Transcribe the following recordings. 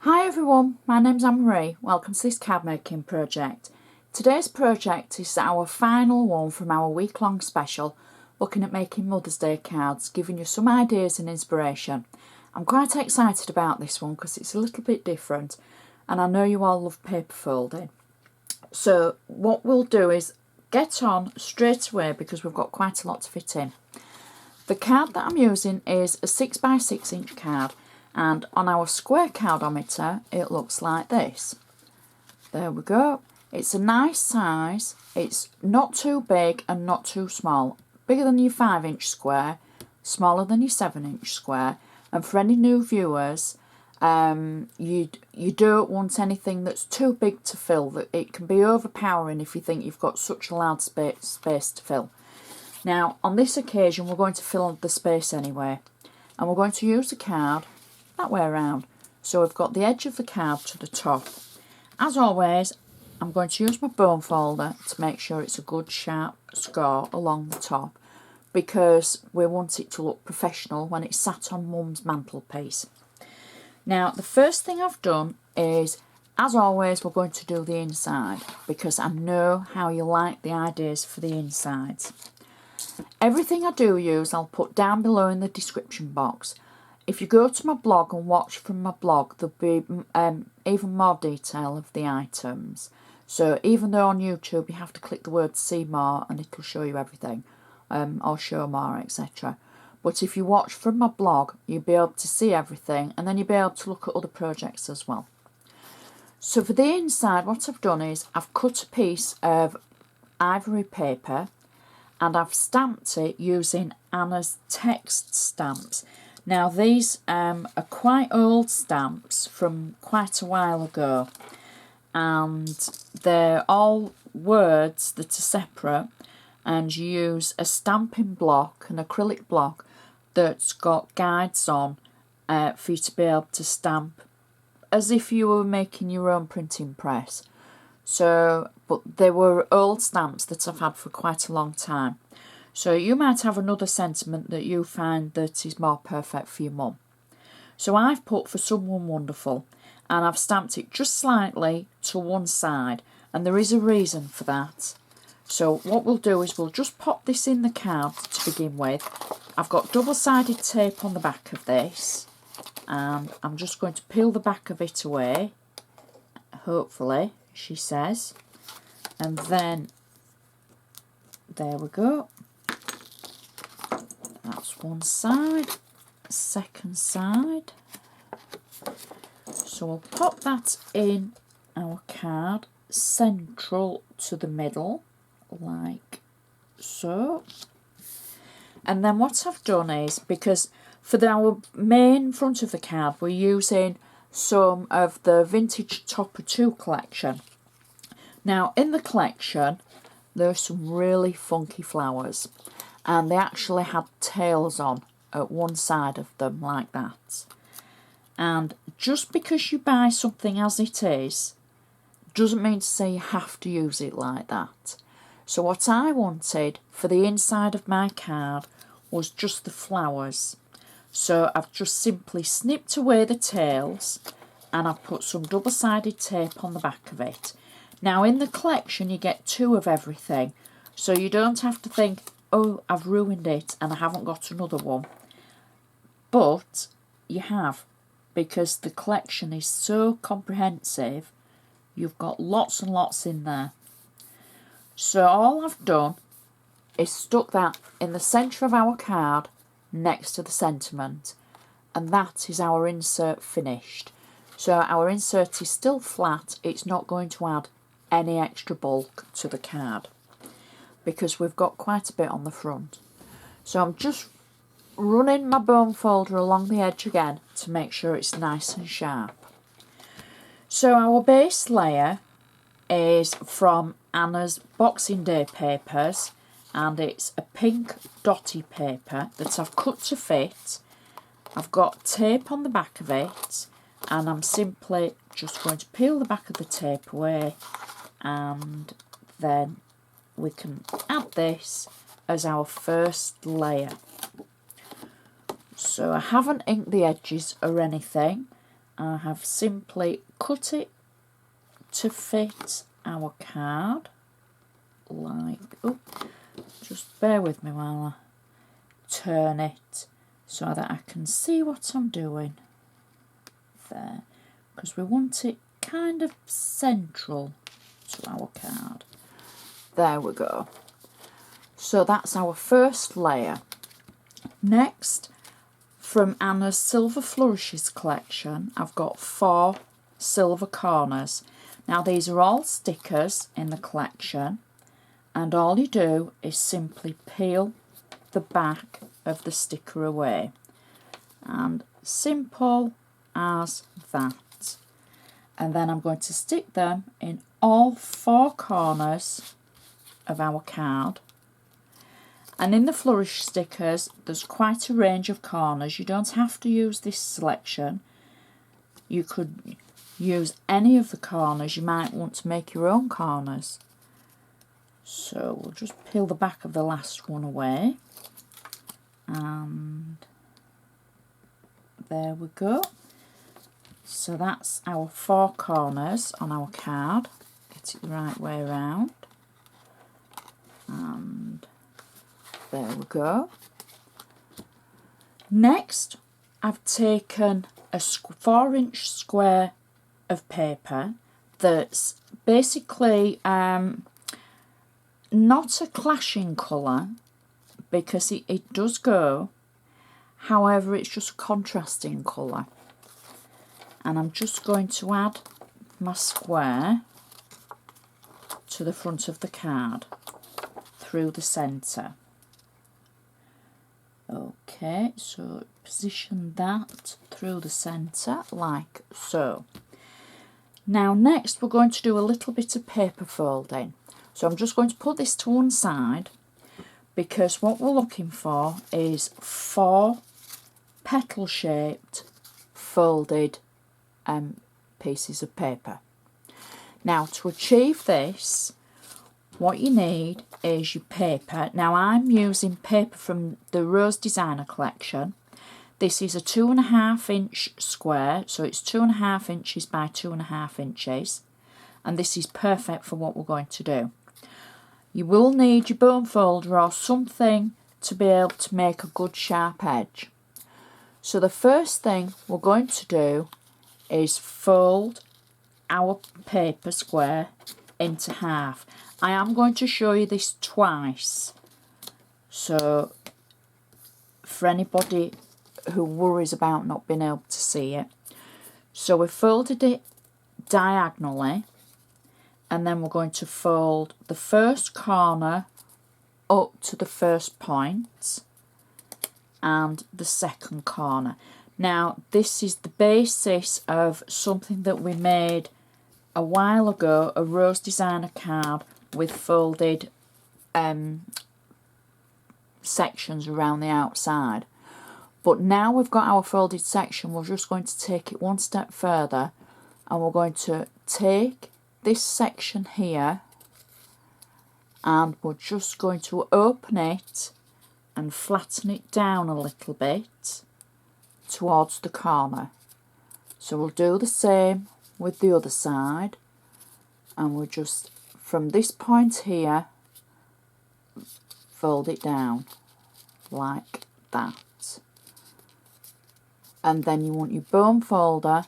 Hi everyone, my name's Anna Griffin. Welcome to this card making project. Today's project is our final one from our week-long special looking at making Mother's Day cards, giving you some ideas and inspiration. I'm quite excited about this one because it's a little bit different and I know you all love paper folding. So what we'll do is get on straight away because we've got quite a lot to fit in. The card that I'm using is a 6x6 inch card. And on our square cardometer, it looks like this. There we go. It's a nice size. It's not too big and not too small. Bigger than your 5-inch square, smaller than your 7-inch square. And for any new viewers, you don't want anything that's too big to fill. That it can be overpowering if you think you've got such a large space to fill. Now, on this occasion, we're going to fill the space anyway. And we're going to use the card that way around. So we've got the edge of the card to the top. As always, I'm going to use my bone folder to make sure it's a good sharp score along the top because we want it to look professional when it's sat on Mum's mantelpiece. Now, the first thing I've done is, as always, we're going to do the inside because I know how you like the ideas for the insides. Everything I do use I'll put down below in the description box. If you go to my blog and watch from my blog, there'll be even more detail of the items. So even though on YouTube you have to click the word see more and it'll show you everything, or show more, etc. But if you watch from my blog, you'll be able to see everything and then you'll be able to look at other projects as well. So for the inside, what I've done is I've cut a piece of ivory paper and I've stamped it using Anna's text stamps. Now these are quite old stamps from quite a while ago and they're all words that are separate, and you use a stamping block, an acrylic block that's got guides on for you to be able to stamp as if you were making your own printing press. So, but they were old stamps that I've had for quite a long time. So you might have another sentiment that you find that is more perfect for your mum. So I've put for someone wonderful and I've stamped it just slightly to one side, and there is a reason for that. So what we'll do is we'll just pop this in the card to begin with. I've got double-sided tape on the back of this and I'm just going to peel the back of it away, hopefully, she says, and then there we go. That's one side, second side. So we'll pop that in our card central to the middle, like so. And then what I've done is, because for our main front of the card, we're using some of the Vintage Topper 2 collection. Now, in the collection, there's some really funky flowers. And they actually had tails on at one side of them like that. And just because you buy something as it is doesn't mean to say you have to use it like that. So what I wanted for the inside of my card was just the flowers. So I've just simply snipped away the tails and I've put some double-sided tape on the back of it. Now in the collection you get 2 of everything, so you don't have to think, oh, I've ruined it and I haven't got another one. But you have, because the collection is so comprehensive. You've got lots and lots in there. So all I've done is stuck that in the centre of our card next to the sentiment, and that is our insert finished. So our insert is still flat, it's not going to add any extra bulk to the card, because we've got quite a bit on the front. So I'm just running my bone folder along the edge again to make sure it's nice and sharp. So our base layer is from Anna's Boxing Day papers, and it's a pink dotty paper that I've cut to fit. I've got tape on the back of it and I'm simply just going to peel the back of the tape away, and then we can add this as our first layer. So I haven't inked the edges or anything, I have simply cut it to fit our card, like, oh, just bear with me while I turn it so that I can see what I'm doing there, because we want it kind of central to our card. There we go. So that's our first layer. Next, from Anna's Silver Flourishes collection, I've got 4 silver corners. Now these are all stickers in the collection, and all you do is simply peel the back of the sticker away, and simple as that. And then I'm going to stick them in all 4 corners of our card. And in the Flourish stickers, there's quite a range of corners. You don't have to use this selection. You could use any of the corners. You might want to make your own corners. So we'll just peel the back of the last one away. And there we go. So that's our 4 corners on our card. Get it the right way around. And there we go. Next, I've taken a 4-inch square of paper that's basically not a clashing colour, because it does go, however it's just a contrasting colour. And I'm just going to add my square to the front of the card through the centre. Okay, so position that through the centre like so. Now next we're going to do a little bit of paper folding. So I'm just going to put this to one side, because what we're looking for is 4 petal shaped folded pieces of paper. Now to achieve this, what you need is your paper. Now I'm using paper from the Rose Designer collection. This is a 2.5-inch square, so it's 2.5 inches by 2.5 inches, and this is perfect for what we're going to do. You will need your bone folder or something to be able to make a good sharp edge. So the first thing we're going to do is fold our paper square into half. I am going to show you this twice, so for anybody who worries about not being able to see it. So we folded it diagonally, and then we're going to fold the first corner up to the first point and the second corner. Now this is the basis of something that we made a while ago, a Rose Designer card with folded sections around the outside. But now we've got our folded section, we're just going to take it one step further, and we're going to take this section here, and we're just going to open it and flatten it down a little bit towards the corner. So we'll do the same with the other side, and we'll just from this point here fold it down like that. And then you want your bone folder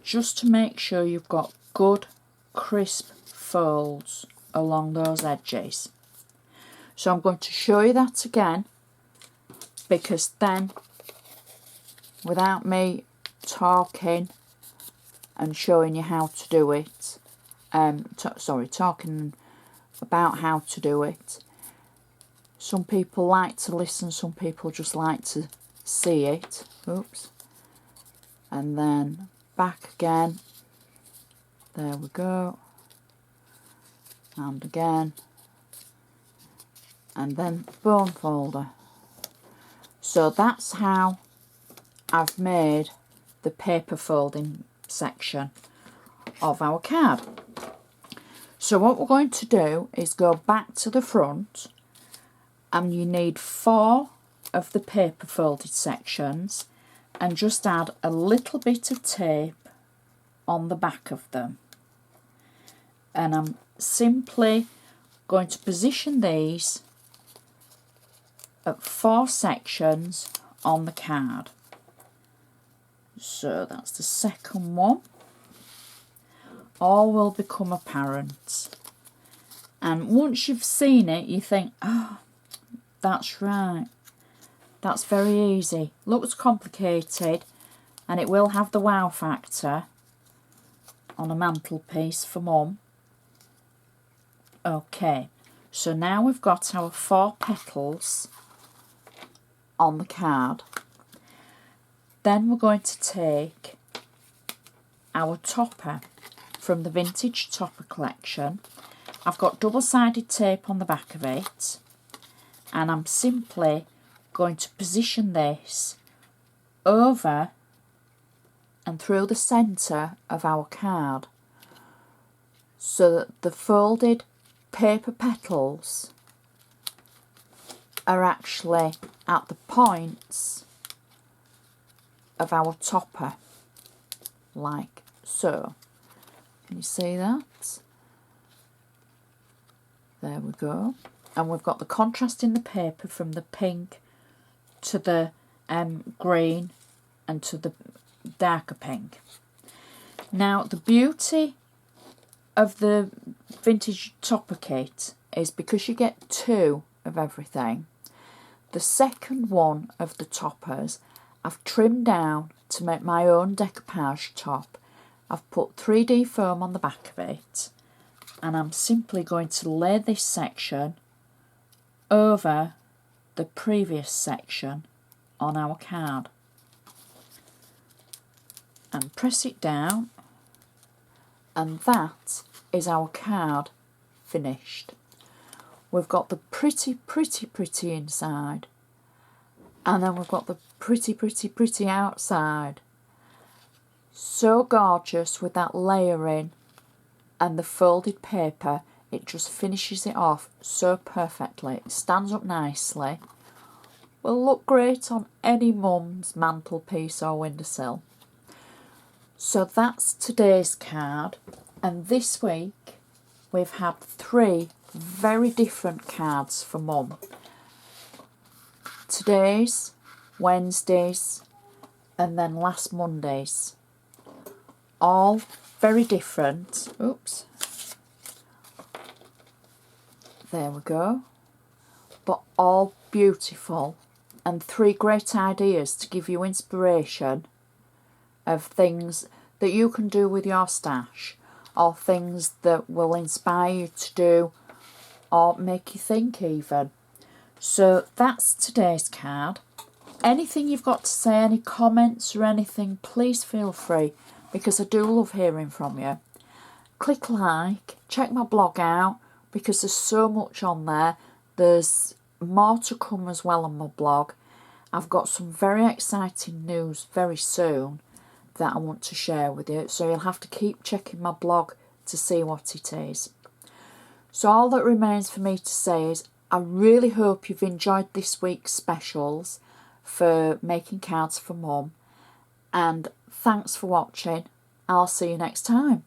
just to make sure you've got good crisp folds along those edges. So I'm going to show you that again, because then without me talking and showing you how to do it, talking about how to do it, some people like to listen, some people just like to see it. Oops. And then back again, there we go, and again, and then bone folder. So that's how I've made the paper folding section of our card. So what we're going to do is go back to the front, and you need 4 of the paper folded sections, and just add a little bit of tape on the back of them. And I'm simply going to position these at 4 sections on the card. So that's the second one. All will become apparent. And once you've seen it, you think, oh, that's right. That's very easy. Looks complicated, and it will have the wow factor on a mantelpiece for Mum. Okay, so now we've got our 4 petals on the card. Then we're going to take our topper from the Vintage Topper collection. I've got double-sided tape on the back of it, and I'm simply going to position this over and through the centre of our card so that the folded paper petals are actually at the points of our topper, like so. Can you see that? There we go. And we've got the contrast in the paper from the pink to the green and to the darker pink. Now, the beauty of the Vintage Topper kit is because you get 2 of everything, the second one of the toppers I've trimmed down to make my own decoupage top. I've put 3D foam on the back of it, and I'm simply going to lay this section over the previous section on our card and press it down, and that is our card finished. We've got the pretty inside, and then we've got the pretty outside. So gorgeous with that layering and the folded paper. It just finishes it off so perfectly. It stands up nicely. Will look great on any mum's mantelpiece or windowsill. So that's today's card, and this week we've had 3 very different cards for Mum. Today's, Wednesday's, and then last Monday's. All very different. Oops. There we go. But all beautiful, and 3 great ideas to give you inspiration of things that you can do with your stash, or things that will inspire you to do or make you think even. So that's today's card. Anything you've got to say, any comments or anything, please feel free, because I do love hearing from you. Click like, check my blog out, because there's so much on there. There's more to come as well on my blog. I've got some very exciting news very soon that I want to share with you, so you'll have to keep checking my blog to see what it is. So all that remains for me to say is I really hope you've enjoyed this week's specials for making cards for Mum, and thanks for watching. I'll see you next time.